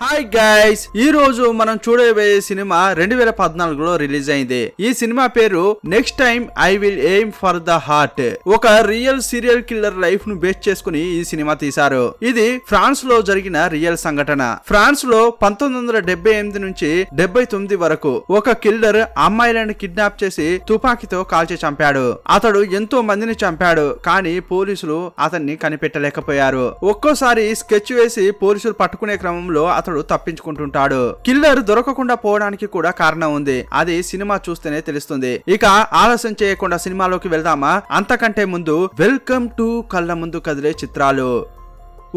Hi guys, ఈ రోజు మనం చూడబోయే సినిమా 2014లో రిలీజ్ అయింది. ఈ సినిమా పేరు next time I will aim for the heart. ఒక రియల్ సీరియల్ కిల్లర్ లైఫ్ ను బేస్ చేసుకుని ఈ సినిమా తీశారు. ఇది ఫ్రాన్స్ లో జరిగిన రియల్ సంఘటన. ఫ్రాన్స్ లో 1978 నుంచి 79 వరకు ఒక కిల్లర్ అమ్మాయిలను కిడ్నాప్ చేసి తుపాకీతో కాల్చి చంపాడు. అతడు ఎంతో మందిని చంపాడు, కానీ పోలీసులు అతన్ని కనిపెట్టలేకపోయారు. ఒక్కోసారి స్కెచ్ వేసి పోలీసులు పట్టుకునే క్రమంలో అతడు తప్పించుకుంటుంటాడు. కిల్లర్ దొరకకుండా పోవడానికి కూడా కారణం ఉంది. అది సినిమా చూస్తేనే తెలుస్తుంది. ఇక ఆలస్యం చేయకుండా సినిమాలోకి వెళ్దామా? అంతకంటే ముందు వెల్కమ్ టు కళ్ళ ముందు కదిలే చిత్రాలు.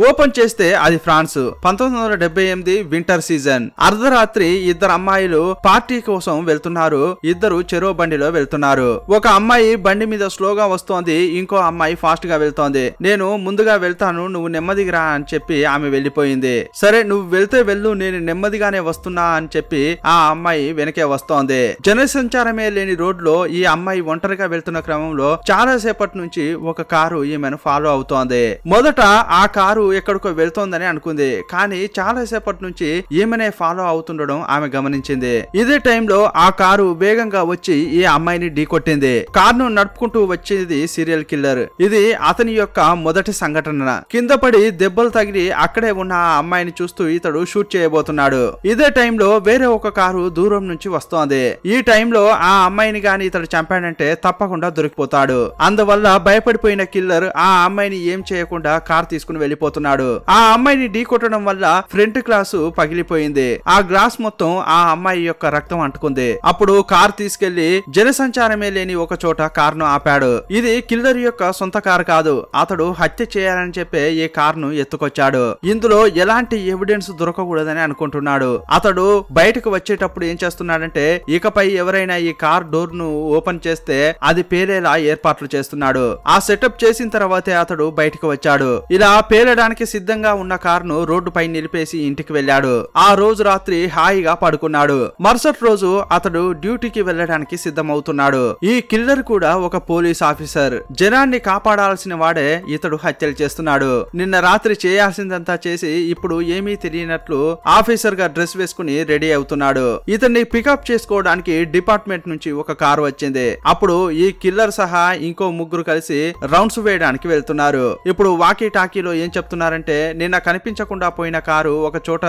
ఓపెన్ చేస్తే అది ఫ్రాన్స్. 1978 winter season. అర్ధరాత్రి ఇద్దరు అమ్మాయిలు పార్టీ కోసం వెళ్తున్నారు. ఇద్దరు చెరో బండిలో వెళ్తున్నారు. ఒక అమ్మాయి బండి మీద స్లోగా వస్తోంది, ఇంకో అమ్మాయి ఫాస్ట్ గా వెళ్తోంది. నేను ముందుగా వెళ్తాను, నువ్వు నెమ్మదిగా అని చెప్పి ఆమె వెళ్లిపోయింది. సరే నువ్వు వెళ్తే వెళ్ళు, నేను నెమ్మదిగానే వస్తున్నా అని చెప్పి ఆ అమ్మాయి వెనకే వస్తోంది. జనసంచారమే లేని రోడ్ లో ఈ అమ్మాయి ఒంటరిగా వెళ్తున్న క్రమంలో చాలా సేపటి నుంచి ఒక కారు ఈమెను ఫాలో అవుతోంది. మొదట ఆ కారు ఎక్కడికో వెళ్తోందని అనుకుంది, కానీ చాలా సేపటి నుంచి ఈమెనే ఫాలో అవుతుండడం ఆమె గమనించింది. ఇదే టైంలో ఆ కారు వేగంగా వచ్చి ఈ అమ్మాయిని ఢీకొట్టింది. కారును నడుపుకుంటూ వచ్చేది సీరియల్ కిల్లర్. ఇది అతని యొక్క మొదటి సంఘటన. కింద పడి దెబ్బలు తగిలి అక్కడే ఉన్న ఆ అమ్మాయిని చూస్తూ ఇతడు షూట్ చేయబోతున్నాడు. ఇదే టైంలో వేరే ఒక కారు దూరం నుంచి వస్తోంది. ఈ టైంలో ఆ అమ్మాయిని గాని ఇతడు చంపాడంటే తప్పకుండా దొరికిపోతాడు. అందువల్ల భయపడిపోయిన కిల్లర్ ఆ అమ్మాయిని ఏం చేయకుండా కార్ తీసుకుని వెళ్ళిపోతున్నాడు. ఆ అమ్మాయిని ఢీ కొట్టడం వల్ల ఫ్రంట్ గ్లాసు పగిలిపోయింది. ఆ గ్లాస్ మొత్తం ఆ అమ్మాయి యొక్క రక్తం అంటుకుంది. అప్పుడు కార్ తీసుకెళ్లి జనసంచారమే లేని ఒక చోట కారును ఆపాడు. ఇది కిల్లర్ యొక్క సొంత కారు కాదు. అతడు హత్య చేయాలని చెప్పే ఈ కారును ఎత్తుకొచ్చాడు. ఇందులో ఎలాంటి ఎవిడెన్స్ దొరకకూడదని అనుకుంటున్నాడు. అతడు బయటకు వచ్చేటప్పుడు ఏం చేస్తున్నాడంటే, ఇకపై ఎవరైనా ఈ కార్ డోర్ ను ఓపెన్ చేస్తే అది పేలేలా ఏర్పాట్లు చేస్తున్నాడు. ఆ సెటప్ చేసిన తర్వాతే అతడు బయటకు వచ్చాడు. ఇలా పేలడానికి సిద్ధంగా ఉన్న కారును రోడ్డు పై నిలిపేసి ఇంటికి వెళ్ళాడు. ఆ రోజు రాత్రి హాయిగా పడుకున్నాడు. మరుసటి రోజు అతడు డ్యూటీకి వెళ్ళడానికి సిద్ధమవుతున్నాడు. ఈ కిల్లర్ కూడా ఒక పోలీస్ ఆఫీసర్. జనాన్ని కాపాడాల్సిన వాడే ఇతడు హత్యలు చేస్తున్నాడు. నిన్న రాత్రి చేయాల్సిందంతా చేసి ఇప్పుడు ఏమీ తెలియనట్లు ఆఫీసర్ గా డ్రెస్ వేసుకుని రెడీ అవుతున్నాడు. ఇతన్ని పికప్ చేసుకోవడానికి డిపార్ట్మెంట్ నుంచి ఒక కారు వచ్చింది. అప్పుడు ఈ కిల్లర్ సహా ఇంకో ముగ్గురు కలిసి రౌండ్స్ వేయడానికి వెళ్తున్నారు. ఇప్పుడు వాకీ టాకీలో ఏం చెప్తున్నారంటే, నిన్న కనిపించకుండా పోయిన కారు ఒక చోట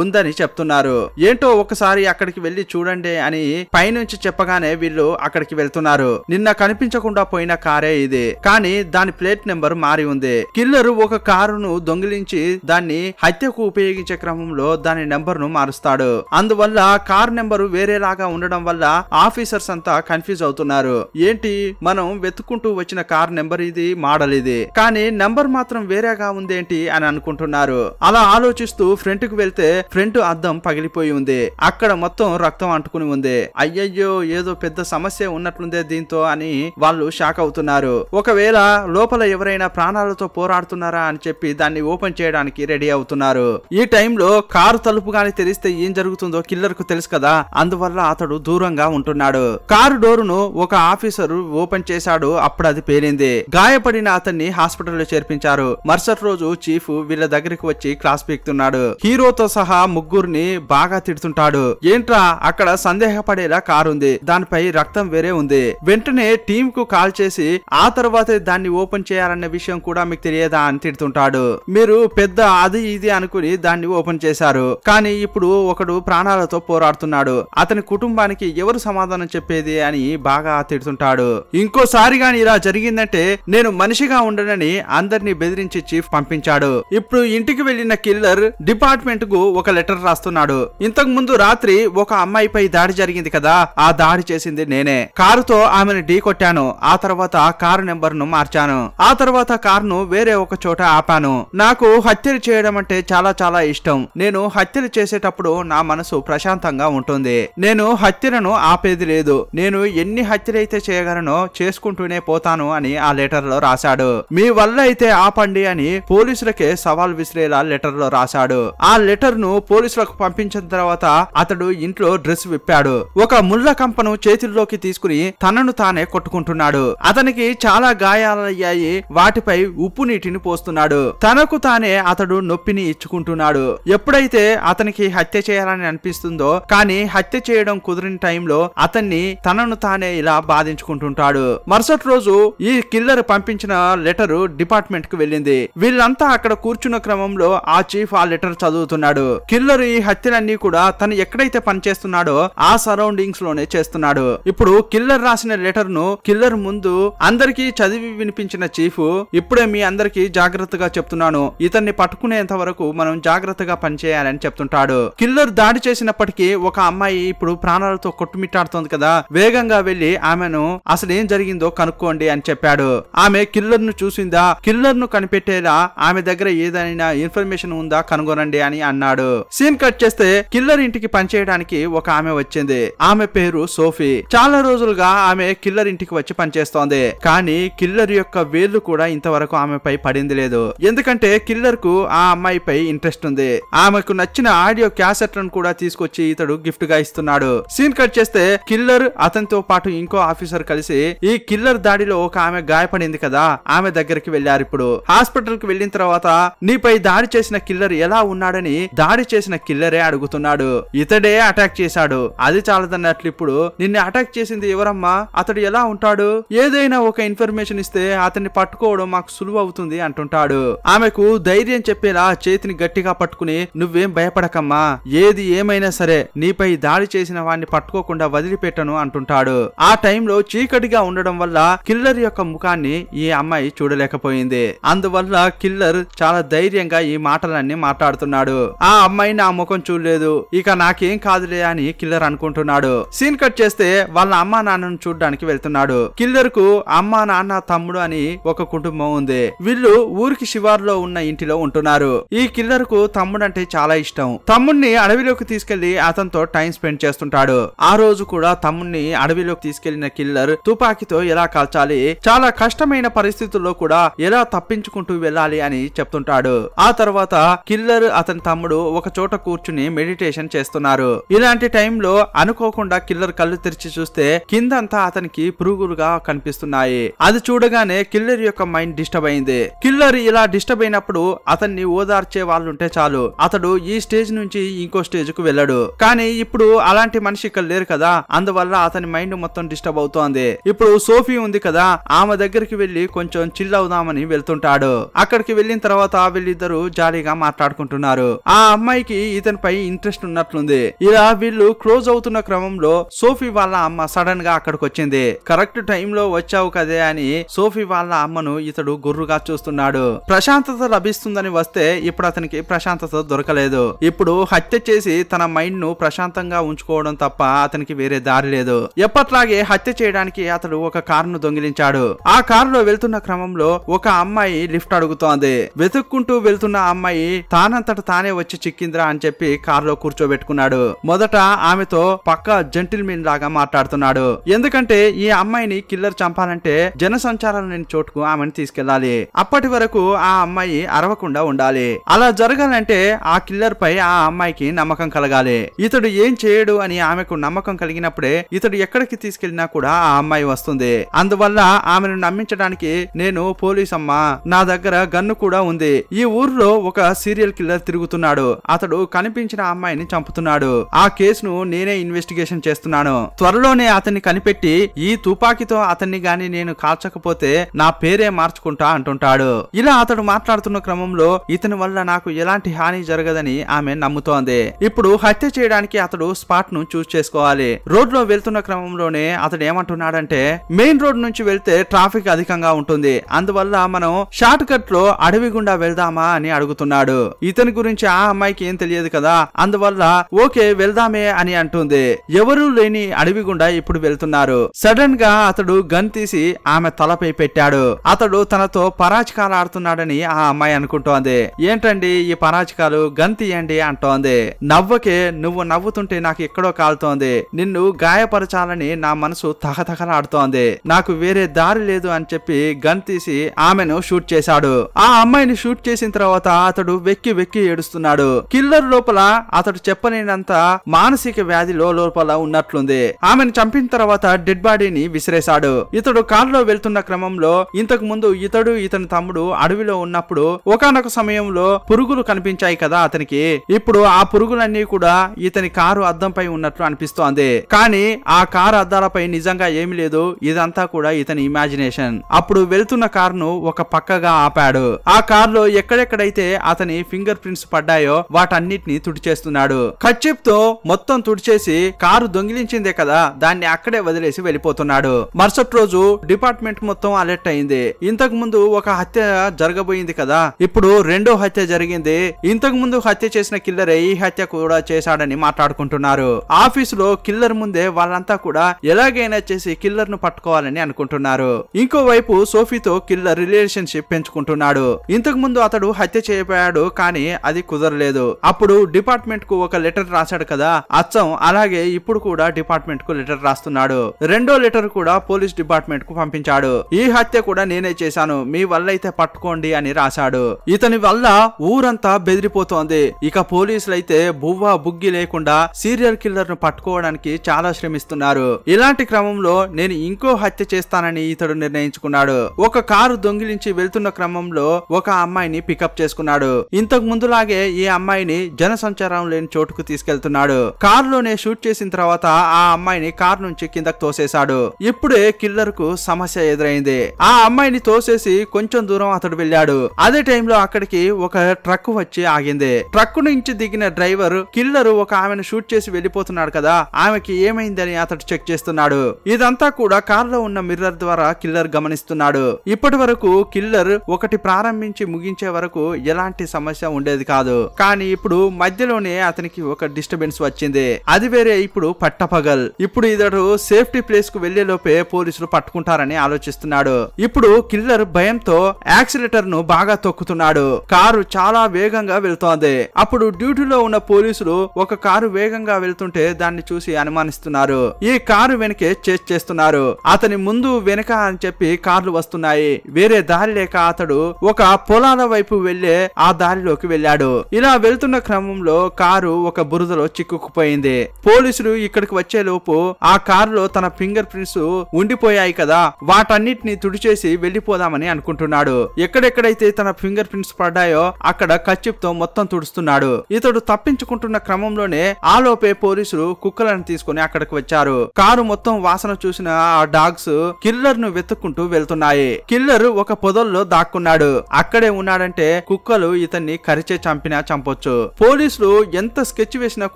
ఉందని చెప్తున్నారు. ఏంటో ఒకసారి అక్కడికి వెళ్లి చూడండి అని పైనుంచి చెప్పగానే వీళ్ళు అక్కడికి వెళ్తున్నారు. నిన్న కనిపించకుండా పోయిన కారే ఇది, కానీ దాని ప్లేట్ నెంబర్ మారి ఉంది. కిల్లర్ ఒక కారును దొంగిలించి దాన్ని హత్యకు ఉపయోగించే క్రమంలో దాని నెంబర్ ను మారుస్తాడు. అందువల్ల కార్ నెంబరు వేరేలాగా ఉండడం వల్ల ఆఫీసర్స్ అంతా కన్ఫ్యూజ్ అవుతున్నారు. ఏంటి, మనం వెతుక్కుంటూ వచ్చిన కార్ నెంబర్ ఇది, మోడల్ ఇది, కానీ నెంబర్ మాత్రం వేరేగా ఉందేంటి అని అనుకుంటున్నారు. అలా ఆలోచిస్తూ ఫ్రంట్ కు వెళ్తే ఫ్రంట్ అద్దం పగిలిపోయి ఉంది. అక్కడ మొత్తం రక్తం అంటుకుని ఉంది. అయ్యయ్యో, ఏదో పెద్ద సమస్య ఉన్నట్లుందే దీంతో అని వాళ్ళు షాక్ అవుతున్నారు. ఒకవేళ లోపల ఎవరైనా ప్రాణాలతో పోరాడుతున్నారా అని చెప్పి దాన్ని ఓపెన్ చేయడానికి రెడీ అవుతున్నారు. ఈ టైంలో కారు తలుపు గాని తెరిస్తే ఏం జరుగుతుందో కిల్లర్ కు తెలుసు కదా, అందువల్ల అతడు దూరంగా ఉంటున్నాడు. కారు డోరును ఒక ఆఫీసర్ ఓపెన్ చేశాడు. అప్పుడు అది పేలింది. గాయపడిన అతన్ని హాస్పిటల్లో చేర్పించారు. మరుసటి రోజు చీఫ్ వీళ్ళ దగ్గరికి వచ్చి క్లాస్ పీకుతున్నాడు. హీరోతో సహా ముగ్గురిని బాగా తిడుతుంటాడు. ఏంట్రా, అక్కడ సందేహపడేలా కారు ఉంది, దానిపై రక్తం వేరే ఉంది. వెంటనే టీమ్ కు కాల్ చేసి ఆ తర్వాతే దాన్ని ఓపెన్ చేయాలన్న విషయం కూడా మీకు తెలియదా అని తిడుతుంటాడు. మీరు పెద్ద అది ఇది అనుకుని దాన్ని ఓపెన్ చేశారు, కానీ ఇప్పుడు ఒకడు ప్రాణాలతో పోరాడుతున్నాడు. అతని కుటుంబానికి ఎవరు సమాధానం చెప్పేది అని బాగా తిడుతుంటాడు. ఇంకోసారి గాని ఇలా జరిగిందంటే నేను మనిషిగా ఉండనని అందరినీ బెదిరించి చీఫ్ పంపించాడు. ఇప్పుడు ఇంటికి వెళ్లిన కిల్లర్ డిపార్ట్మెంట్ కు ఒక లెటర్ రాస్తున్నాడు. ఇంతకు ముందు రాత్రి ఒక అమ్మాయిపై దాడి జరిగింది కదా, ఆ దాడి చేసింది నేనే. కారుతో ఆమెను ఢీ కొట్టాను. ఆ తర్వాత కారు నెంబర్ ను మార్చాను. ఆ తర్వాత కారును వేరే ఒక చోట ఆపాను. నాకు హత్యలు చేయడం అంటే చాలా చాలా ఇష్టం. నేను హత్యలు చేసేటప్పుడు నా మనసు ప్రశాంతంగా ఉంటుంది. నేను హత్యలను ఆపేది లేదు. నేను ఎన్ని హత్యలైతే చేయగలనో చేసుకుంటూనే పోతాను అని ఆ లెటర్ లో రాశాడు. మీ వల్ల అయితే ఆపండి అని పోలీసు పోలీసులకే సవాల్ విసిరేలా లెటర్ లో రాశాడు. ఆ లెటర్ ను పోలీసులకు పంపించిన తర్వాత అతడు ఇంట్లో డ్రెస్ విప్పాడు. ఒక ముళ్ళ కంపను చేతుల్లోకి తీసుకుని తనను తానే కొట్టుకుంటున్నాడు. అతనికి చాలా గాయాలయ్యాయి. వాటిపై ఉప్పు నీటిని పోస్తున్నాడు. తనకు తానే అతడు నొప్పిని ఇచ్చుకుంటున్నాడు. ఎప్పుడైతే అతనికి హత్య చేయాలని అనిపిస్తుందో కానీ హత్య చేయడం కుదిరిన టైంలో అతన్ని తనను తానే ఇలా బాధించుకుంటుంటాడు. మరుసటి రోజు ఈ కిల్లర్ పంపించిన లెటర్ డిపార్ట్మెంట్ కు వెళ్ళింది. వీళ్ళంతా అక్కడ కూర్చున్న క్రమంలో ఆ చీఫ్ ఆ లెటర్ చదువుతున్నాడు. కిల్లర్ ఈ హత్యలన్నీ కూడా తను ఎక్కడైతే పనిచేస్తున్నాడో ఆ సరౌండింగ్స్ లోనే చేస్తున్నాడు. ఇప్పుడు కిల్లర్ రాసిన లెటర్ ను కిల్లర్ ముందు అందరికీ చదివి వినిపించిన చీఫ్, ఇప్పుడే మీ అందరికి జాగ్రత్తగా చెప్తున్నాను, ఇతన్ని పట్టుకునేంత వరకు మనం జాగ్రత్తగా పనిచేయాలని చెప్తుంటాడు. కిల్లర్ దాడి చేసినప్పటికీ ఒక అమ్మాయి ఇప్పుడు ప్రాణాలతో కొట్టుమిట్టాడుతోంది కదా, వేగంగా వెళ్లి ఆమెను అసలు ఏం జరిగిందో కనుక్కోండి అని చెప్పాడు. ఆమె కిల్లర్ ను చూసిందా, కిల్లర్ ను కనిపెట్టేలా ఆమె దగ్గర ఏదైనా ఇన్ఫర్మేషన్ ఉందా కనుగొనండి అని అన్నాడు. సీన్ కట్ చేస్తే కిల్లర్ ఇంటికి పనిచేయడానికి ఒక ఆమె వచ్చింది. ఆమె పేరు సోఫీ. చాలా రోజులుగా ఆమె కిల్లర్ ఇంటికి వచ్చి పనిచేస్తోంది. కానీ కిల్లర్ యొక్క వేళ్లు కూడా ఇంతవరకు ఆమెపై పడింది లేదు. ఎందుకంటే కిల్లర్ కు ఆ అమ్మాయిపై ఇంట్రెస్ట్ ఉంది. ఆమెకు నచ్చిన ఆడియో క్యాసెట్లను కూడా తీసుకొచ్చి ఇతడు గిఫ్ట్ గా ఇస్తున్నాడు. సీన్ కట్ చేస్తే కిల్లర్ అతనితో పాటు ఇంకో ఆఫీసర్ కలిసి ఈ కిల్లర్ దాడిలో ఒక ఆమె గాయపడింది కదా, ఆమె దగ్గరికి వెళ్లారు. ఇప్పుడు హాస్పిటల్ కి వెళ్లిన తర్వాత నీపై దాడి చేసిన కిల్లర్ ఎలా ఉన్నాడని దాడి చేసిన కిల్లరే అడుగుతున్నాడు. ఇతడే అటాక్ చేశాడు, అది చాలదన్నట్లు ఇప్పుడు నిన్ను అటాక్ చేసింది ఎవరమ్మా, అతడు ఎలా ఉంటాడు, ఏదైనా ఒక ఇన్ఫర్మేషన్ ఇస్తే అతన్ని పట్టుకోవడం మాకు సులువు అవుతుంది అంటుంటాడు. ఆమెకు ధైర్యం చెప్పేలా చేతిని గట్టిగా పట్టుకుని నువ్వేం భయపడకమ్మా, ఏది ఏమైనా సరే నీపై దాడి చేసిన వాడిని పట్టుకోకుండా వదిలిపెట్టను అంటుంటాడు. ఆ టైంలో చీకటిగా ఉండడం వల్ల కిల్లర్ యొక్క ముఖాన్ని ఈ అమ్మాయి చూడలేకపోయింది. అందువల్ల కిల్లర్ చాలా ధైర్యంగా ఈ మాటలన్నీ మాట్లాడుతున్నాడు. ఆ అమ్మాయి నా ముఖం చూడలేదు, ఇక నాకేం కాదులే అని కిల్లర్ అనుకుంటున్నాడు. సీన్ కట్ చేస్తే వాళ్ళ అమ్మా నాన్నను చూడడానికి వెళ్తున్నాడు. కిల్లర్ కు అమ్మా నాన్న తమ్ముడు అని ఒక కుటుంబం ఉంది. వీళ్ళు ఊరికి శివారులో ఉన్న ఇంటిలో ఉంటున్నారు. ఈ కిల్లర్ కు తమ్ముడు అంటే చాలా ఇష్టం. తమ్ముడిని అడవిలోకి తీసుకెళ్లి అతనితో టైం స్పెండ్ చేస్తుంటాడు. ఆ రోజు కూడా తమ్ముడిని అడవిలోకి తీసుకెళ్లిన కిల్లర్ తుపాకీతో ఎలా కాల్చాలి, చాలా కష్టమైన పరిస్థితుల్లో కూడా ఎలా తప్పించుకుంటూ వెళ్ళాలి అని చెప్తుంటాడు. ఆ తర్వాత కిల్లర్ అతని తమ్ముడు ఒక చోట కూర్చుని మెడిటేషన్ చేస్తున్నారు. ఇలాంటి టైంలో అనుకోకుండా కిల్లర్ కళ్ళు తెరిచి చూస్తే కిందంతా అతనికి పురుగులుగా కనిపిస్తున్నాయి. అది చూడగానే కిల్లర్ యొక్క మైండ్ డిస్టర్బ్ అయింది. కిల్లర్ ఇలా డిస్టర్బ్ అయినప్పుడు అతన్ని ఓదార్చే వాళ్ళుంటే చాలు, అతడు ఈ స్టేజ్ నుంచి ఇంకో స్టేజ్ కు వెళ్ళడు. కానీ ఇప్పుడు అలాంటి మనిషి ఇక్కడ లేరు కదా, అందువల్ల అతని మైండ్ మొత్తం డిస్టర్బ్ అవుతోంది. ఇప్పుడు సోఫీ ఉంది కదా, ఆమె దగ్గరికి వెళ్లి కొంచెం చిల్ అవుదామని వెళ్తుంటాడు. అక్కడికి వెళ్ళిన తర్వాత వీళ్ళిద్దరూ జాలీగా మాట్లాడుకుంటున్నారు. ఆ అమ్మాయికి ఇతనిపై ఇంట్రెస్ట్ ఉన్నట్లుంది. ఇలా వీళ్ళు క్లోజ్ అవుతున్న క్రమంలో సోఫీ వాళ్ళ అమ్మ సడన్ గా అక్కడికి వచ్చింది. కరెక్ట్ టైం లో వచ్చావు కదే అని సోఫీ వాళ్ళ అమ్మను ఇతడు గుర్రుగా చూస్తున్నాడు. ప్రశాంతత లభిస్తుందని వస్తే ఇప్పుడు అతనికి ప్రశాంతత దొరకలేదు. ఇప్పుడు హత్య చేసి తన మైండ్ ను ప్రశాంతంగా ఉంచుకోవడం తప్ప అతనికి వేరే దారి లేదు. ఎప్పట్లాగే హత్య చేయడానికి అతడు ఒక కారును దొంగిలించాడు. ఆ కారులో వెళ్తున్న క్రమంలో ఒక అమ్మాయి లిఫ్ట్ అడుగుతోంది. వెతుక్కుంటూ వెళ్తున్న అమ్మాయి తానంతట తానే వచ్చి చిక్కింద్రా అని చెప్పి కారులో కూర్చోబెట్టుకున్నాడు. మొదట ఆమెతో పక్క జెంటిల్మెన్ లాగా మాట్లాడుతున్నాడు. ఎందుకంటే ఈ అమ్మాయిని కిల్లర్ చంపాలంటే జనసంచారం లేని చోటుకు ఆమెను తీసుకెళ్లాలి. అప్పటి వరకు ఆ అమ్మాయి అరవకుండా ఉండాలి. అలా జరగాలంటే ఆ కిల్లర్ పై ఆ అమ్మాయికి నమ్మకం కలగాలి. ఇతడు ఏం చేయడు అని ఆమెకు నమ్మకం కలిగినప్పుడే ఇతడు ఎక్కడికి తీసుకెళ్లినా కూడా ఆ అమ్మాయి వస్తుంది. అందువల్ల ఆమెను నమ్మించడానికి నేను పోలీస్ అమ్మా, నా దగ్గర గన్ను కూడా ఉంది. ఈ ఊర్లో ఒక సీరియల్ కిల్లర్ తిరుగుతున్నాడు. అతడు కనిపించిన అమ్మాయిని చంపుతున్నాడు. ఆ కేసును నేనే ఇన్వెస్టిగేషన్ చేస్తున్నాను. త్వరలోనే అతన్ని కనిపెట్టి ఈ తుపాకీతో అతన్ని గాని నేను కాల్చకపోతే నా పేరే మార్చుకుంటా అంటుంటాడు. ఇలా అతడు మాట్లాడుతున్న క్రమంలో ఇతని వల్ల నాకు ఎలాంటి హాని జరగదని ఆమె నమ్ముతోంది. ఇప్పుడు హత్య చేయడానికి అతడు స్పాట్ ను చూస్ చేసుకోవాలి. రోడ్ లో వెళ్తున్న క్రమంలోనే అతడు ఏమంటున్నాడంటే మెయిన్ రోడ్ నుంచి వెళ్తే ట్రాఫిక్ అధికంగా ఉంటుంది, అందువల్ల మనం షార్ట్ కట్ లో అడవి గుండా వెళ్దామా అని అడుగుతున్నాడు. ఇతని గురించి ఆ అమ్మాయికి ఏం తెలియదు కదా, అందువల్ల ఓకే వెళ్దామే అని అంటుంది. ఎవరూ లేని అడవి గుండా ఇప్పుడు వెళ్తున్నారు. సడన్ గా అతడు గన్ తీసి ఆమె తలపై పెట్టాడు. అతడు తనతో పరాచికాలు ఆడుతున్నాడని ఆ అమ్మాయి అనుకుంటోంది. ఏంటండి ఈ పరాచికాలు, గన్ తీయండి అంటోంది. నవ్వకే, నువ్వు నవ్వుతుంటే నాకు ఎక్కడో కాలుతోంది, నిన్ను గాయపరచాలని నా మనసు తహతహలాడుతోంది, నాకు వేరే దారి లేదు అని చెప్పి గన్ తీసి ఆమెను షూట్ చేశాడు. ఆ అమ్మాయిని షూట్ చేసిన తర్వాత అతడు వెక్కి వెక్కి ఏడుస్తున్నాడు. కిల్లర్ లోపల అతడు చెప్పలేనంత మానసిక వ్యాధిలో లోపల ఉన్నట్లుంది. ఆమెను చంపిన తర్వాత డెడ్ బాడీని విసిరేశాడు. ఇతడు కారులో వెళ్తున్న క్రమంలో ఇంతకు ముందు ఇతడు ఇతని తమ్ముడు అడవిలో ఉన్నప్పుడు ఒకానొక సమయంలో పురుగులు కనిపించాయి కదా అతనికి. ఇప్పుడు ఆ పురుగులన్నీ కూడా ఇతని కారు అద్దంపై ఉన్నట్లు అనిపిస్తోంది. కానీ ఆ కారు అద్దాలపై నిజంగా ఏమీ లేదు. ఇదంతా కూడా ఇతని ఇమాజినేషన్. అప్పుడు వెళ్తున్న కారును ఒక పక్కగా ఆపాడు. ఆ కారులో ఎక్కడెక్కడైతే అతని ఫింగర్ ప్రింట్స్ పడ్డాయో వాటన్నిటిని తుడిచేస్తున్నాడు. కర్చీఫ్ తో మొత్తం తుడిచేసి కారు దొంగిలించిందే కదా దాన్ని అక్కడే వదిలేసి వెళ్ళిపోతున్నాడు. మరుసటి రోజు డిపార్ట్మెంట్ మొత్తం అలర్ట్ అయింది. ఇంతకు ముందు ఒక హత్య జరగబోయింది కదా, ఇప్పుడు రెండో హత్య జరిగింది. ఇంతకు ముందు హత్య చేసిన కిల్లరే ఈ హత్య కూడా చేశాడని మాట్లాడుకుంటున్నారు. ఆఫీసులో కిల్లర్ ముందే వాళ్ళంతా కూడా ఎలాగైనా చేసి కిల్లర్ ను పట్టుకోవాలని అనుకుంటున్నారు. ఇంకోవైపు సోఫీతో కిల్లర్ రిలేషన్షిప్ పెంచుకుంటున్నాడు. ఇంతకు ముందు అతడు హత్య చేయబోయాడు కానీ అది కుదరలేదు. అప్పుడు డిపార్ట్మెంట్ కు ఒక లెటర్ రాశాడు కదా, అచ్చం అలాగే ఇప్పుడు కూడా డిపార్ట్మెంట్ కు లెటర్ రాస్తున్నాడు. రెండో లెటర్ కూడా పోలీస్ డిపార్ట్మెంట్ కు పంపించాడు. ఈ హత్య కూడా నేనే చేశాను, మీ వల్ల అయితే పట్టుకోండి అని రాశాడు. ఇతని వల్ల ఊరంతా బెదిరిపోతోంది. ఇక పోలీసులైతే బువ్వా బుగ్గి లేకుండా సీరియల్ కిల్లర్ ను పట్టుకోవడానికి చాలా శ్రమిస్తున్నారు. ఇలాంటి క్రమంలో నేను ఇంకో హత్య చేస్తానని ఇతడు నిర్ణయించుకున్నాడు. ఒక కారు దొంగిలించి వెళ్తున్న క్రమంలో ఒక అమ్మాయిని పికప్ చేసుకున్నాడు. ఇంతకు ముందులాగే ఈ అమ్మాయిని జనసంచారం లేని చోటుకు తీసుకెళ్తున్నాడు. కారులోనే షూట్ చేసిన తర్వాత ఆ అమ్మాయిని కారు నుంచి కిందకు తోసేశాడు. ఇప్పుడే కిల్లర్ కు సమస్య ఎదురైంది. ఆ అమ్మాయిని తోసేసి కొంచెం దూరం అతడు వెళ్ళాడు. అదే టైంలో అక్కడికి ఒక ట్రక్ వచ్చి ఆగింది. ట్రక్ నుంచి దిగిన డ్రైవర్ కిల్లర్ ఒక ఆమెను షూట్ చేసి వెళ్లిపోతున్నాడు కదా, ఆమెకి ఏమైందని అతడు చెక్ చేస్తున్నాడు. ఇదంతా కూడా కారులో ఉన్న మిర్రర్ ద్వారా కిల్లర్ గమనిస్తున్నాడు. ఇప్పటి వరకు కిల్లర్ ఒకటి ప్రారంభించి ముగించే వరకు ఎలాంటి సమస్య ఉండేది కాదు. కానీ ఇప్పుడు మధ్యలోనే అతనికి ఒక డిస్టర్బెన్స్ వచ్చింది. అది వేరే ఇప్పుడు పట్టపగల్. ఇప్పుడు ఇతడు సేఫ్టీ ప్లేస్ కు వెళ్లే లోపే పోలీసులు పట్టుకుంటారని ఆలోచిస్తున్నాడు. ఇప్పుడు కిల్లర్ భయంతో యాక్సిలేటర్ ను బాగా తొక్కుతున్నాడు. కారు చాలా వేగంగా వెళ్తోంది. అప్పుడు డ్యూటీలో ఉన్న పోలీసులు ఒక కారు వేగంగా వెళ్తుంటే దాన్ని చూసి అనుమానిస్తున్నారు. ఈ కారు వెనకే చేజ్ చేస్తున్నారు. అతని ముందు వెనక అని చెప్పి కార్లు వస్తున్నాయి. వేరే దారి లేక అతడు ఒక పొలాల వైపు వెళ్లే ఆ దారిలోకి వెళ్ళాడు. ఇలా వెళ్తున్న క్రమంలో కారు ఒక బురదలో చిక్కుకుపోయింది. పోలీసులు ఇక్కడికి వచ్చే లోపు ఆ కారులో తన ఫింగర్ ప్రింట్స్ ఉండిపోయాయి కదా, వాటన్నిటిని తుడిచేసి వెళ్లిపోదామని అనుకుంటున్నాడు. ఎక్కడెక్కడైతే తన ఫింగర్ ప్రింట్స్ పడ్డాయో అక్కడ కర్చీఫ్ తో మొత్తం తుడుస్తున్నాడు. ఇతడు తప్పించుకుంటున్న క్రమంలోనే ఆ లోపే పోలీసులు కుక్కలను తీసుకుని అక్కడికి వచ్చారు. కారు మొత్తం వాసన చూసిన ఆ డాగ్స్ కిల్లర్ ను వెతుక్కుంటూ వెళ్తున్నాయి. కిల్లర్ ఒక పొదల్లో దాక్కున్నాడు. అక్కడే ఉన్నాడంటే కుక్కలు ఇతన్ని కరిచే చంపినా చంపొచ్చు. పోలీసులు ఎంత స్కెచ్ వేసినా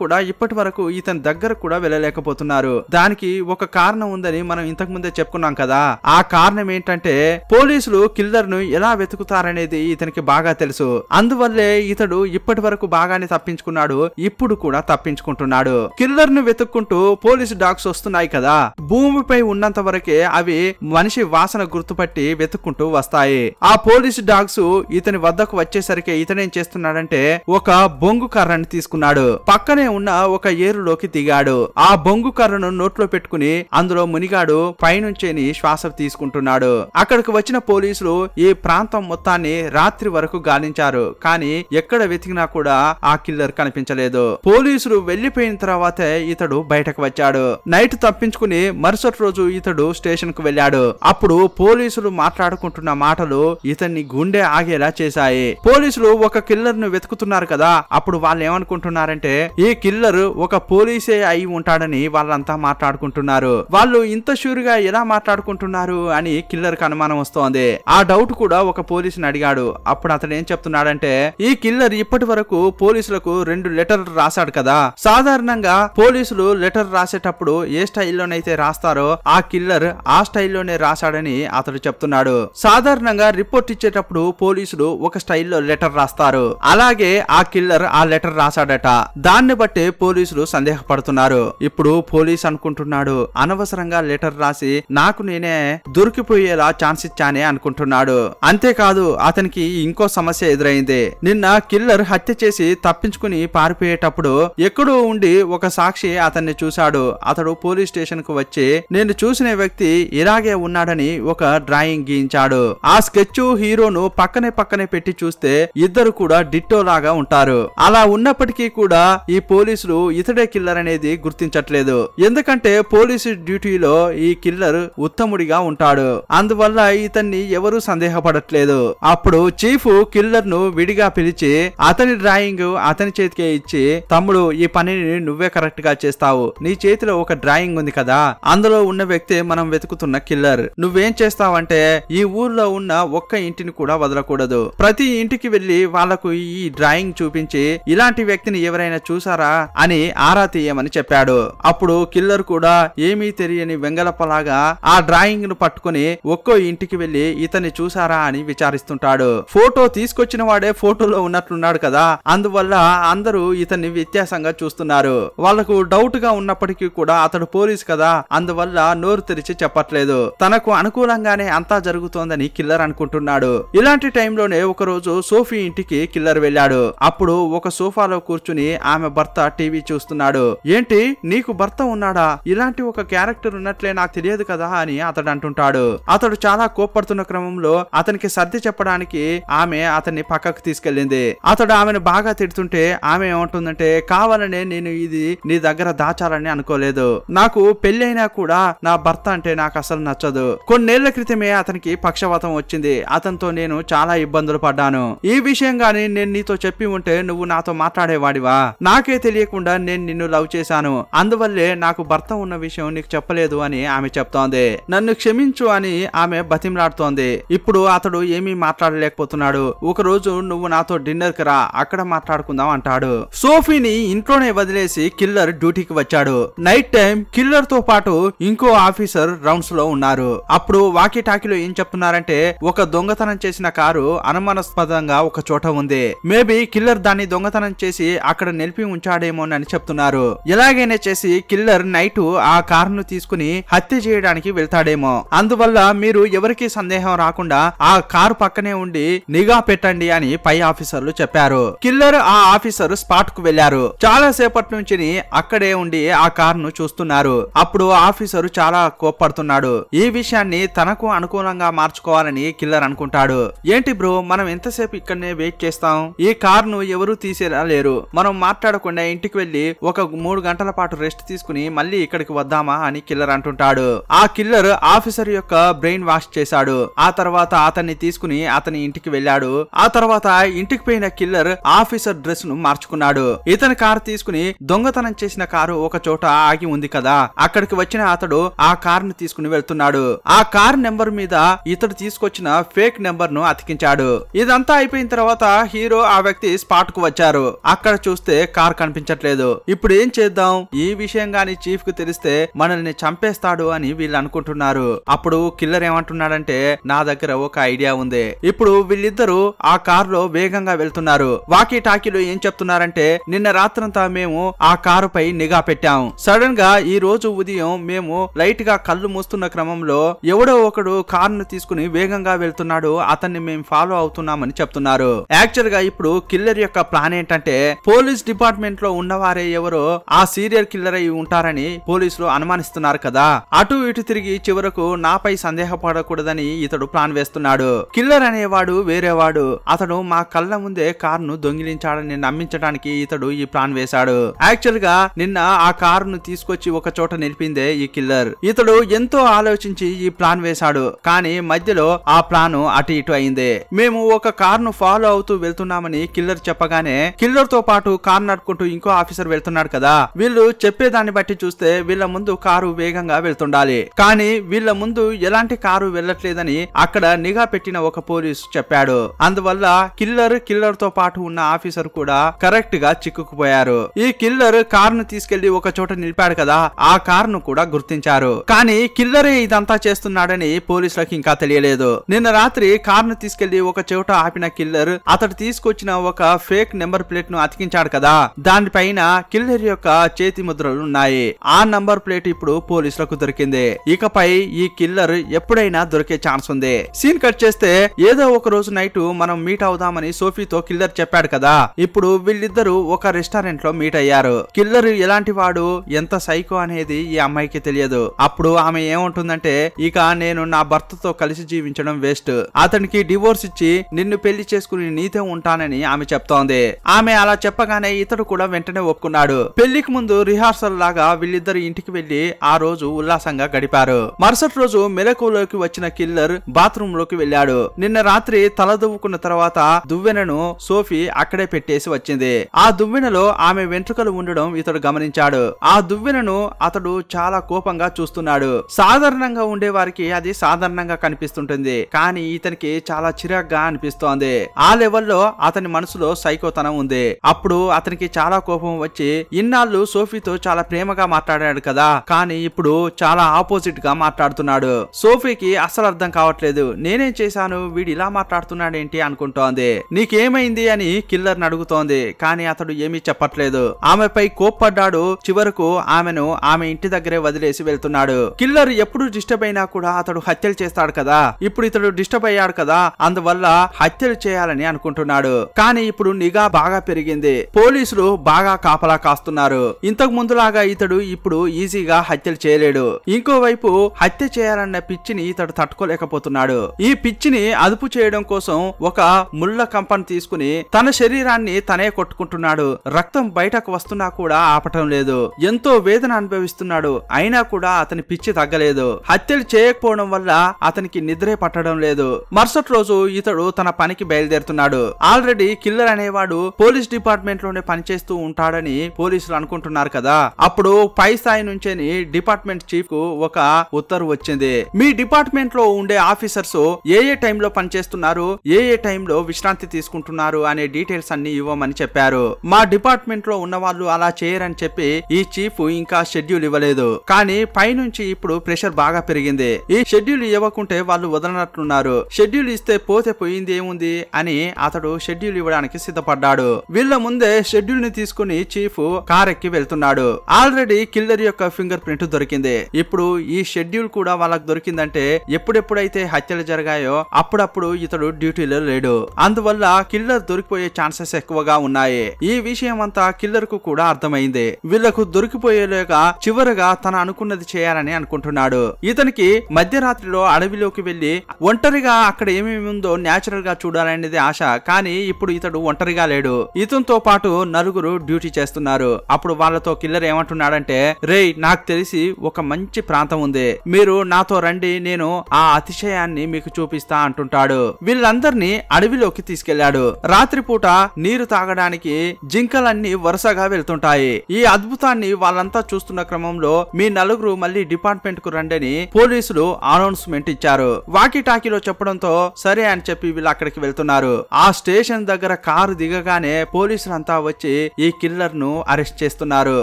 కూడా ఇప్పటి వరకు ఇతని దగ్గర కూడా వెళ్ళలేకపోతున్నారు. దానికి ఒక కారణం ఉందని మనం ఇంతకు ముందే చెప్పుకున్నాం కదా. ఆ కారణం ఏంటంటే పోలీసులు కిల్లర్ ను ఎలా వెతుకుతారనేది ఇతనికి బాగా తెలుసు. అందువల్లే ఇతడు ఇప్పటి వరకు బాగానే తప్పించుకున్నాడు. ఇప్పుడు కూడా తప్పించుకుంటున్నాడు. కిల్లర్ ను వెతుక్కుంటూ పోలీసు డాగ్స్ వస్తున్నాయి కదా, భూమిపై ఉన్నంత వరకే అవి మనిషి వాసన గుర్తుపట్టి వెతుక్కుంటూ వస్తాయి. ఆ పోలీసు డాగ్స్ ఇతని వద్దకు వచ్చేసరికి ఇతనేం చేస్తున్నాడంటే ఒక బొంగు కర్రని తీసుకున్నాడు. పక్కనే ఉన్న ఒక ఏరులోకి దిగాడు. ఆ బొంగు కర్రను నోట్లో పెట్టుకుని అందులో మునిగాడు. పైనుంచేని శ్వాస తీసుకుంటున్నాడు. అక్కడికి వచ్చిన పోలీసులు ఈ ప్రాంతం మొత్తాన్ని రాత్రి వరకు గాలించారు. కానీ ఎక్కడ వెతికినా కూడా ఆ కిల్లర్ కనిపించలేదు. పోలీసులు వెళ్లిపోయిన తర్వాతే ఇతడు బయటకు వచ్చాడు. నైట్ తప్పించుకుని మరుసటి రోజు ఇతడు స్టేషన్ కు వెళ్ళాడు. అప్పుడు పోలీసులు మాట్లాడుకుంటున్న మాటలు ఇతన్ని గుండె ఆగేలా చేశాయి. పోలీసులు ఒక కిల్లర్ ను వెతుకుతున్నారు కదా, అప్పుడు వాళ్ళు ఏమనుకుంటున్నారంటే ఈ కిల్లర్ ఒక పోలీసే అయి ఉంటాడని వాళ్ళంతా మాట్లాడుకుంటున్నారు. వాళ్ళు ఇంత షూర్ గా ఎలా మాట్లాడుకుంటున్నారు అని కిల్లర్ కి అనుమానం వస్తోంది. ఆ డౌట్ కూడా ఒక పోలీసుని అడిగాడు. అప్పుడు అతను ఏం చెప్తున్నాడంటే ఈ కిల్లర్ ఇప్పటి వరకు పోలీసులకు 2 లెటర్లు రాశాడు కదా, సాధారణంగా పోలీసులు లెటర్ రాసేటప్పుడు ఏ స్టైల్లోనైతే రాస్తారో ఆ కిల్లర్ ఆ స్టైల్లోనే రాశాడని అతడు చెప్తున్నాడు. సాధారణంగా రిపోర్ట్ ఇచ్చేటప్పుడు పోలీసులు ఒక స్టైల్లో లెటర్ రాస్తారు. అలాగే ఆ కిల్లర్ ఆ లెటర్ రాశాడట. దాన్ని బట్టి పోలీసులు సందేహపడుతున్నారు. ఇప్పుడు పోలీస్ అనుకుంటున్నాడు అనవసరంగా లెటర్ రాసి నాకు నేనే దొరికిపోయేలా ఛాన్స్ ఇచ్చానే అనుకుంటున్నాడు. అంతేకాదు అతనికి ఇంకో సమస్య ఎదురైంది. నిన్న కిల్లర్ హత్య చేసి తప్పించుకుని పారిపోయేటప్పుడు ఎక్కడో ఉండి ఒక సాక్షి అతన్ని చూశాడు. అతడు పోలీస్ స్టేషన్ కు వచ్చి నేను చూసిన వ్యక్తి ఇలాగే ఉన్నాడని ఒక డ్రాయింగ్ గీయించాడు. ఆ స్కెచ్ హీరోను పక్కనే పక్కనే పెట్టి చూస్తే ఇద్దరు కూడా డిట్టో లాగా ఉంటారు. అలా ఉన్నప్పటికీ కూడా ఈ పోలీసులు ఇతడే కిల్లర్ అనేది గుర్తించట్లేదు. ఎందుకంటే పోలీసు డ్యూటీలో ఈ కిల్లర్ ఉత్తముడిగా ఉంటాడు. అందువల్ల ఇతన్ని ఎవరూ సందేహపడట్లేదు. అప్పుడు చీఫ్ కిల్లర్ ను విడిగా పిలిచి అతని డ్రాయింగ్ అతని చేతికే ఇచ్చి, తమ్ముడు ఈ పనిని నువ్వే కరెక్ట్ గా చేస్తావు, నీ చేతిలో ఒక డ్రాయింగ్ ఉంది కదా, అందులో ఉన్న వ్యక్తి మనం వెతుకుతున్న కిల్లర్. నువ్వేం చేస్తావంటే ఈ ఊర్లో ఉన్న ఒక్క ఇంటిని కూడా వదలకూడదు, ప్రతి ఇంటికి వెళ్లి వాళ్లకు ఈ డ్రాయింగ్ చూపించి ఇలాంటి వ్యక్తిని ఎవరైనా చూసారా అని ఆరా తీయమని చెప్పాడు. అప్పుడు కిల్లర్ కూడా ఏమీ తెలియని వెంగలప్పలాగా ఆ డ్రాయింగ్ ను పట్టుకుని ఒక్కో ఇంటికి వెళ్లి ఇతన్ని చూసారా అని విచారిస్తుంటాడు. ఫోటో తీసుకొచ్చిన వాడే ఫోటోలో ఉన్నట్లున్నాడు కదా, అందువల్ల అందరూ ఇతన్ని వ్యత్యాసంగా చూస్తున్నారు. వాళ్లకు డౌట్ గా ఉన్నప్పటికీ కూడా అతడు పోలీస్ కదా, అందువల్ల నోరు తెరిచి చెప్పట్లేదు. తనకు అనుకూలంగానే అంతా జరుగుతోందని కిల్లర్ అనుకుంటున్నాడు. ఇలాంటి టైంలోనే ఒక రోజు సోఫీ ఇంటికి కిల్లర్ వెళ్ళాడు. అప్పుడు ఒక సోఫాలో కూర్చుని ఆమె భర్త టీవీ చూస్తున్నాడు. ఏంటి నీకు భర్త ఉన్నాడా, ఇలాంటి ఒక క్యారెక్టర్ ఉన్నట్లే నాకు తెలియదు కదా అని అతడు అంటుంటాడు. అతడు చాలా కోప్పడుతున్న క్రమంలో అతనికి సర్ది చెప్పడానికి ఆమె అతన్ని పక్కకు తీసుకెళ్లింది. అతడు ఆమెను బాగా తిడుతుంటే ఆమె ఏమంటుందంటే, కావాలనే నేను ఇది నీ దగ్గర దాచాలని అనుకోలేదు, నాకు పెళ్ళైనా కూడా నా భర్త అంటే నాకు అసలు నచ్చదు, కొన్నేళ్ల క్రితమే అతనికి పక్షవాతం వచ్చింది, అతనితో నేను చాలా ఇబ్బందులు పడ్డాను, ఈ విషయం గాని నేను నీతో చెప్పి ఉంటే నువ్వు నాతో మాట్లాడేవాడివా, నాకే తెలియకుండా నేను నిన్ను లవ్ చేశాను, అందువల్లే నాకు భర్త ఉన్న విషయం నీకు చెప్పలేదు అని ఆమె చెప్తోంది. నన్ను క్షమించు అని ఆమె బతిమలాడుతోంది. ఇప్పుడు అతడు ఏమీ మాట్లాడలేకపోతున్నాడు. ఒక రోజు నువ్వు నాతో డిన్నర్ కి రా, అక్కడ మాట్లాడుకుందాం అంటాడు. సోఫీని ఇంట్లోనే వదిలేసి కిల్లర్ డ్యూటీకి వచ్చాడు. నైట్ టైం కిల్లర్ తో పాటు ఇంకో ఆఫీసర్ రౌండ్స్ లో ఉన్నారు. అప్పుడు వాకీ టాకీలో ఏం చెప్తున్నారంటే, ఒక దొంగతనం చేసిన కారు అనుమానాస్పదంగా ఒక చోట ఉంది, మేబీ కిల్లర్ దాన్ని దొంగతనం చేసి అక్కడ నిలిపి ఉంచాడేమోనని చెప్తున్నారు. ఎలాగైనా చేసి కిల్లర్ నైట్ ఆ కారును తీసుకుని హత్య చేయడానికి వెళ్తాడేమో, అందువల్ల మీరు ఎవరికి సందేహం రాకుండా ఆ కారు పక్కనే ఉండి నిఘా పెట్టండి అని పై ఆఫీసర్లు చెప్పారు. కిల్లర్ ఆ ఆఫీసర్ స్పాట్ కు వెళ్లారు. చాలా సేపటి నుంచి అక్కడే ఉండి ఆ కారును చూస్తున్నారు. అప్పుడు ఆఫీసరు చాలా కోప్పడుతున్నాడు. ఈ విషయాన్ని తనకు అనుకూలంగా మార్చుకోవాలని కిల్లర్ అనుకుంటాడు. ఏంటి బ్రో, మనం ఎంతసేపు ఇక్కడనే వెయిట్ చేస్తాం, ఈ కారును ఎవరు తీసేలా లేరు, మనం మాట్లాడకుండా ఇంటికి వెళ్లి ఒక 3 గంటల పాటు రెస్ట్ తీసుకుని మళ్ళీ ఇక్కడికి వద్దామా అని కిల్లర్ అంటుంటాడు. ఆ కిల్లర్ ఆఫీసర్ యొక్క బ్రెయిన్ వాష్ చేశాడు. ఆ తర్వాత అతన్ని తీసుకుని అతని ఇంటికి వెళ్ళాడు. ఆ తర్వాత ఇంటికి పోయిన కిల్లర్ ఆఫీసర్ డ్రెస్ ను మార్చుకున్నాడు. ఇతని కారు తీసుకుని దొంగతనం చేసిన కారు ఒక చోట ఆగి ఉంది కదా, అక్కడికి వచ్చిన అతడు ఆ కారును తీసుకుని వెళ్తున్నాడు. ఆ కార్ నెంబర్ మీద ఇతడు తీసుకొచ్చిన ఫేక్ నెంబర్ ను అతికించాడు. ఇదంతా అయిపోయిన తర్వాత హీరో ఆ వ్యక్తి స్పాట్ కు వచ్చారు. అక్కడ చూస్తే కార్ కనిపించట్లేదు. ఇప్పుడు ఏం చేద్దాం, ఈ విషయం గాని చీఫ్ కు తెలిస్తే మనల్ని చంపేస్తాడు అని వీళ్ళు అనుకుంటున్నారు. అప్పుడు కిల్లర్ ఏమంటున్నాడంటే, నా దగ్గర ఒక ఐడియా ఉంది. ఇప్పుడు వీళ్ళిద్దరూ ఆ కార్ లో వేగంగా వెళ్తున్నారు. వాకీ టాకీలో ఏం చెప్తున్నారంటే, నిన్న రాత్రంతా మేము ఆ కారుపై నిఘా పెట్టాం, సడన్ గా ఈ రోజు ఉదయం మేము లైట్ గా కళ్ళు మూస్తున్న క్రమంలో ఎవడో ఒకడు కారును తీసుకుని వేగంగా వెళ్తున్నాడు, అతన్ని మేము ఫాలో అవుతున్నామని చెప్తున్నారు. యాక్చువల్ గా ఇప్పుడు కిల్లర్ యొక్క ప్లాన్ ఏంటంటే, పోలీస్ డిపార్ట్మెంట్ లో ఉన్నవారే ఎవరో ఆ సీరియల్ కిల్లర్ అయి ఉంటారని పోలీసులు అనుమానిస్తున్నారు కదా, అటు ఇటు తిరిగి చివరకు నాపై సందేహపడకూడదని ఇతడు ప్లాన్ వేస్తున్నాడు. కిల్లర్ అనేవాడు వేరేవాడు, అతడు మా కళ్ళ ముందే కారును దొంగిలించాడని నమ్మించడానికి ఇతడు ఈ ప్లాన్ వేశాడు. యాక్చువల్ గా నిన్న ఆ కారును తీసుకొచ్చి ఒక చోట నిలిపిందే ఈ కిల్లర్. ఇతడు ఎంతో ఆలోచించి ఈ ప్లాన్ వేశాడు, కానీ మధ్యలో ఆ ప్లాన్ అటు ఇటు అయింది. మేము ఒక కారును ఫాలో అవుతూ వెళ్తున్నామని కిల్లర్ చెప్పగానే కిల్లర్ తో పాటు కారు నడుపుకుంటూ ఇంకో ఆఫీసర్ వెళ్తున్నాడు కదా, వీళ్ళు చెప్పేదాన్ని బట్టి చూస్తే వీళ్ళ ముందు కారు వేగంగా వెళ్తుండాలి, కానీ వీళ్ళ ముందు ఎలాంటి కారు వెళ్ళట్లేదని అక్కడ నిఘా పెట్టిన ఒక పోలీసు చెప్పాడు. అందువల్ల కిల్లర్ తో పాటు ఉన్న ఆఫీసర్ కూడా కరెక్ట్ గా చిక్కుకుపోయారు. ఈ కిల్లర్ కారును తీసుకెళ్లి ఒక చోట నిలిపాడు కదా, ఆ కారును కూడా గుర్తించారు. కానీ కిల్లరే ఇదంతా చేస్తున్నాడని పోలీసులకు ఇంకా తెలియలేదు. నిన్న రాత్రి కారును తీసుకెళ్లి ఒక చోట ఆపిన కిల్లర్ అతడు తీసుకొచ్చిన ఒక ఫేక్ నెంబర్ ప్లేట్ ను అతికించాడు కదా, దానిపైన కిల్లర్ యొక్క చేతి ముద్రలు ఉన్నాయి. ఆ నంబర్ ప్లేట్ ఇప్పుడు పోలీసులకు దొరికింది. ఇకపై ఈ కిల్లర్ ఎప్పుడైనా దొరికే ఛాన్స్ ఉంది. సీన్ కట్ చేస్తే ఏదో ఒక రోజు నైట్ మనం మీట్ అవుదామని సోఫీతో కిల్లర్ చెప్పాడు కదా, ఇప్పుడు వీళ్ళిద్దరూ ఒక రెస్టారెంట్ లో మీట్ అయ్యారు. కిల్లర్ ఎలాంటి వాడు, ఎంత సైకో అనేది ఈ అమ్మాయికి తెలియదు. అప్పుడు ఆమె ఏమంటుందంటే, ఇక నేను నా భర్తతో కలిసి జీవించడం వేస్ట్, అతనికి నీకు డివోర్స్ ఇచ్చి నిన్ను పెళ్లి చేసుకుని నీతో ఉంటానని ఆమె చెప్తోంది. ఆమె అలా చెప్పగానే ఇతడు కూడా వెంటనే ఒప్పుకున్నాడు. పెళ్లికి ముందు రిహార్సల్ లాగా వీళ్ళిద్దరు ఇంటికి వెళ్లి ఆ రోజు ఉల్లాసంగా గడిపారు. మరుసటి రోజు మెలకువలోకి వచ్చిన కిల్లర్ బాత్రూమ్ లోకి వెళ్ళాడు. నిన్న రాత్రి తల దువ్వుకున్న తర్వాత దువ్వెనను సోఫీ అక్కడే పెట్టేసి వచ్చింది. ఆ దువ్వెనలో ఆమె వెంట్రుకలు ఉండడం ఇతడు గమనించాడు. ఆ దువ్వెనను అతడు చాలా కోపంగా చూస్తున్నాడు. సాధారణంగా ఉండే వారికి అది సాధారణంగా కనిపిస్తుంటుంది, కానీ ఇతనికి చాలా చిరాగ్గా అనిపిస్తోంది. ఆ లెవెల్లో అతని మనసులో సైకోతనం ఉంది. అప్పుడు అతనికి చాలా కోపం వచ్చి ఇన్నాళ్ళు సోఫీతో చాలా ప్రేమగా మాట్లాడాడు కదా, కానీ ఇప్పుడు చాలా ఆపోజిట్ గా మాట్లాడుతున్నాడు. సోఫీకి అసలు అర్థం కావట్లేదు. నేనేం చేశాను, వీడు ఇలా మాట్లాడుతున్నాడేంటి అనుకుంటోంది. నీకేమైంది అని కిల్లర్ అడుగుతోంది, కానీ అతడు ఏమీ చెప్పట్లేదు. ఆమెపై కోప్పడ్డాడు. చివరకు ఆమెను ఆమె ఇంటి దగ్గరే వదిలేసి వెళ్తున్నాడు. కిల్లర్ ఎప్పుడు డిస్టర్బ్ అయినా కూడా అతడు హత్యలు చేస్తాడు కదా, ఇప్పుడు ఇతడు డిస్టర్బ్ అయ్యాడు కదా, అందువల్ల హత్యలు చేయాలని అనుకుంటున్నాడు. కానీ ఇప్పుడు నిఘా బాగా పెరిగింది. పోలీసులు బాగా కాపలా కాస్తున్నారు. ఇంతకు ముందులాగా ఇతడు ఇప్పుడు ఈజీగా హత్యలు చేయలేడు. ఇంకోవైపు హత్య చేయాలన్న పిచ్చిని ఇతడు తట్టుకోలేకపోతున్నాడు. ఈ పిచ్చిని అదుపు చేయడం కోసం ఒక ముళ్ళ కంపను తీసుకుని తన శరీరాన్ని తనే కొట్టుకుంటున్నాడు. రక్తం బయటకు వస్తున్నా కూడా ఆపటం లేదు. ఎంతో వేదన అనుభవిస్తున్నాడు. అయినా కూడా అతని పిచ్చి తగ్గలేదు. హత్యలు చేయకపోవడం వల్ల అతనికి నిద్రే పట్టడం లేదు. మరుసటి రోజు ఇతడు తన పనికి బయలుదేరుతున్నాడు. ఆల్రెడీ కిల్లర్ అనేవాడు పోలీస్ డిపార్ట్మెంట్ లోనే పనిచేస్తూ ఉంటాడని పోలీసులు అనుకుంటున్నారు కదా. అప్పుడు పై స్థాయి నుంచే డిపార్ట్మెంట్ చీఫ్ కు ఒక ఉత్తర్వు వచ్చింది. మీ డిపార్ట్మెంట్ లో ఉండే ఆఫీసర్స్ ఏ టైంలో పనిచేస్తున్నారు, ఏ టైంలో విశ్రాంతి తీసుకుంటున్నారు అనే డీటెయిల్స్ అన్ని ఇవ్వమని చెప్పారు. మా డిపార్ట్మెంట్ లో ఉన్న వాళ్ళు అలా చేయరని చెప్పి ఈ చీఫ్ ఇంకా షెడ్యూల్ ఇవ్వలేదు. కానీ పైనుంచి ఇప్పుడు ప్రెషర్ బాగా పెరిగింది. ఈ షెడ్యూల్ ఇవ్వకుంటే వాళ్ళు వదలనట్లున్నారు. షెడ్యూల్ ఇస్తే పోతే పోయింది ఏముంది అని అతడు షెడ్యూల్ ఇవ్వడానికి సిద్ధపడ్డాడు. వీళ్ళ ముందే షెడ్యూల్ ని తీసుకుని చీఫ్ కార్ ఎక్కి వెళ్తున్నాడు. ఆల్రెడీ కిల్లర్ యొక్క ఫింగర్ ప్రింట్ దొరికింది. ఇప్పుడు ఈ షెడ్యూల్ కూడా వాళ్ళకి దొరికిందంటే ఎప్పుడెప్పుడైతే హత్యలు జరిగాయో అప్పుడప్పుడు ఇతడు డ్యూటీలో లేడు. అందువల్ల కిల్లర్ దొరికిపోయే ఛాన్సెస్ ఎక్కువగా ఉన్నాయి. ఈ విషయం అంతా కిల్లర్ కు కూడా అర్థమైంది. వీళ్లకు దొరికిపోయేలాగా చివరగా తన అనుకున్నది చేయాలని అనుకుంటున్నాడు. ఇతనికి మధ్యరాత్రిలో అడవిలోకి వెళ్లి ఒంటరిగా అక్కడ ఏమేమి ఉందో న్యాచురల్ గా చూడాలనేది ఆశ. కానీ ఇప్పుడు ఇతడు ఒంటరిగా లేడు. ఇతనితో పాటు నలుగురు డ్యూటీ చేస్తున్నారు. అప్పుడు వాళ్ళతో కిల్లర్ ఏమంటున్నాడంటే, రేయ్, నాకు తెలిసి ఒక మంచి ప్రాంతం ఉంది, మీరు నాతో రండి, నేను ఆ అతిశయాన్ని మీకు చూపిస్తా అంటుంటాడు. వీళ్ళందరినీ అడవిలోకి తీసుకెళ్లాడు. రాత్రిపూట నీరు తాగడానికి జింకలన్నీ వరుసగా వెళ్తుంటాయి. ఈ అద్భుతాన్ని వాళ్ళంతా చూస్తున్న క్రమంలో మీ నలుగురు మళ్ళీ డిపార్ట్మెంట్ కు రండని పోలీసులు అనౌన్స్మెంట్ ఇచ్చారు. వాకీ టాకీలో చెప్పడంతో సరే అని చెప్పి వీళ్ళు అక్కడికి వెళ్తున్నారు. ఆ స్టేషన్ దగ్గర కారు దిగగానే పోలీసులంతా వచ్చి ఈ కిల్లర్ ను అరెస్ట్ చేస్తున్నారు.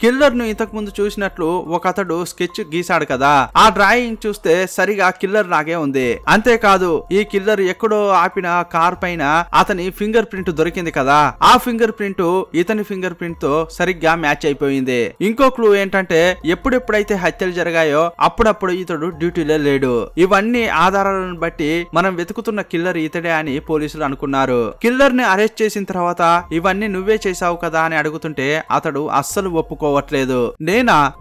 కిల్లర్ ను ఇంతకు ముందు చూసినట్లు ఒక అతడు స్కెచ్ గీసాడు కదా, ఆ డ్రాయింగ్ చూస్తే సరిగా కిల్లర్ లాగే ఉంది. అంతేకాదు ఈ కిల్లర్ ఎక్కడో ఆపిన కార్ పైన అతని ఫింగర్ ప్రింట్ దొరికింది కదా, ఆ ఫింగర్ ప్రింట్ ఇతని ఫింగర్ ప్రింట్ తో సరిగ్గా మ్యాచ్ అయిపోయింది. ఇంకో క్లూ ఏంటంటే ఎప్పుడెప్పుడైతే హత్యలు జరిగాయో అప్పుడప్పుడు ఇతడు డ్యూటీలో లేడు. ఇవన్నీ ఆధారాలను బట్టి మనం వెతుకుతున్న కిల్లర్ ఇతడే అని పోలీసులు అనుకున్నారు. కిల్లర్ ని అరెస్ట్ చేసిన తర్వాత ఇవన్నీ నువ్వే చేసావు కదా అని అడుగుతుంటే అతడు అస్సలు ఒప్పుకోవట్లేదు.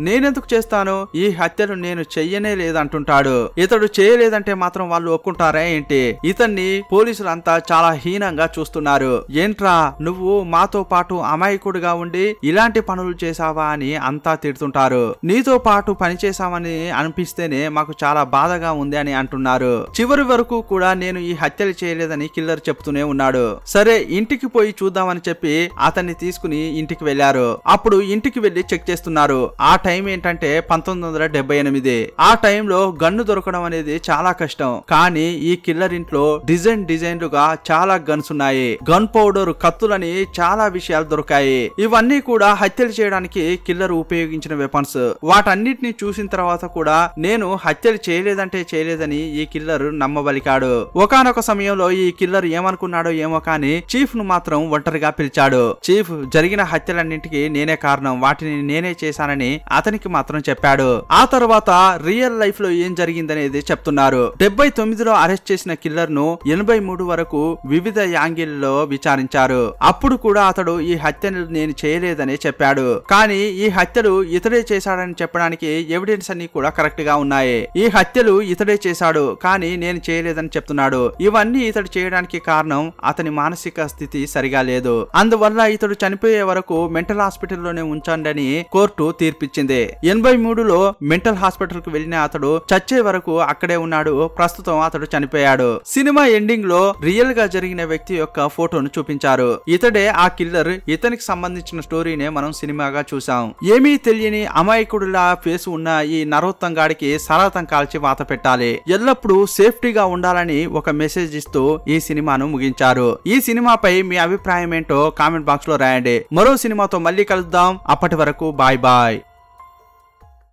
నేనెందుకు చేస్తాను, ఈ హత్యలు నేను చెయ్యనే లేదంటుంటాడు. ఇతడు చేయలేదంటే మాత్రం వాళ్ళు ఒప్పుకుంటారా ఏంటి? ఇతన్ని పోలీసులంతా చాలా హీనంగా చూస్తున్నారు. ఏంట్రా నువ్వు మాతో పాటు అమాయకుడిగా ఉండి ఇలాంటి పనులు చేసావా అని అంతా తిడుతుంటారు. నీతో పాటు పని చేశామని అనిపిస్తేనే మాకు చాలా బాధగా ఉంది అని అంటున్నారు. చివరి వరకు కూడా నేను ఈ హత్యలు చేయలేదని కిల్లర్ చెప్తూనే ఉన్నాడు. సరే ఇంటికి పోయి చూద్దామని చెప్పి అతన్ని తీసుకుని ఇంటికి వెళ్లారు. అప్పుడు ఇంటికి వెళ్లి చెక్ చేస్తున్నారు. ఆ టైం ఏంటంటే 1978. ఆ టైంలో గన్ను దొరకడం అనేది చాలా కష్టం. కానీ ఈ కిల్లర్ ఇంట్లో డిజైన్లుగా చాలా గన్స్ ఉన్నాయి. గన్ పౌడర్, కత్తులని చాలా విషయాలు దొరికాయి. ఇవన్నీ కూడా హత్యలు చేయడానికి కిల్లర్ ఉపయోగించిన వెపన్స్. వాటన్నిటిని చూసిన తర్వాత కూడా నేను హత్యలు చేయలేదంటే చేయలేదని ఈ కిల్లర్ నమ్మబలికాడు. ఒకానొక సమయంలో ఈ కిల్లర్ ఏమనుకున్నాడో ఏమో కానీ చీఫ్ ను మాత్రం ఒంటరిగా పిలిచాడు. చీఫ్, జరిగిన హత్యలన్నింటికి నేనే కారణం, వాటిని నేనే చేశానని అతనికి మాత్రం చెప్పాడు. ఆ తర్వాత రియల్ లైఫ్ లో ఏం జరిగిందనేది చెప్తున్నారు. 79లో అరెస్ట్ చేసిన కిల్లర్ ను 83 వరకు వివిధ యాంగిల్లో విచారించారు. అప్పుడు కూడా అతడు ఈ హత్యను నేను చేయలేదని చెప్పాడు. కానీ ఈ హత్యలు ఇతడే చేశాడని చెప్పడానికి ఎవిడెన్స్ అన్ని కూడా కరెక్ట్ గా ఉన్నాయి. ఈ హత్యలు ఇతడే చేశాడు కానీ నేను చేయలేదని చెప్తున్నాడు. ఉన్నాడు. ఇవన్నీ ఇతడు చేయడానికి కారణం అతని మానసిక స్థితి సరిగా లేదు. అందువల్ల ఇతడు చనిపోయే వరకు మెంటల్ హాస్పిటల్లోనే ఉంచండి కోర్టు తీర్పిచ్చింది. 83లో మెంటల్ హాస్పిటల్ కు వెళ్లిన అతడు చచ్చే వరకు అక్కడే ఉన్నాడు. ప్రస్తుతం అతడు చనిపోయాడు. సినిమా ఎండింగ్ లో రియల్ గా జరిగిన వ్యక్తి యొక్క ఫోటోను చూపించారు. ఇతడే ఆ కిల్లర్. ఇతనికి సంబంధించిన స్టోరీనే మనం సినిమాగా చూసాం. ఏమీ తెలియని అమాయకుడిలా ఫేస్ ఉన్న ఈ నరోత్తం గాడికి సరాతం కాల్చి వాత పెట్టాలి. ఎల్లప్పుడూ సేఫ్టీగా ఉండాలని ఒక మెసేజ్ ఇస్తూ ఈ సినిమాను ముగించారు. ఈ సినిమాపై మీ అభిప్రాయం ఏంటో కామెంట్ బాక్స్ లో రాయండి. మరో సినిమాతో మళ్ళీ కలుద్దాం. అప్పటి వరకు బాయ్ బాయ్.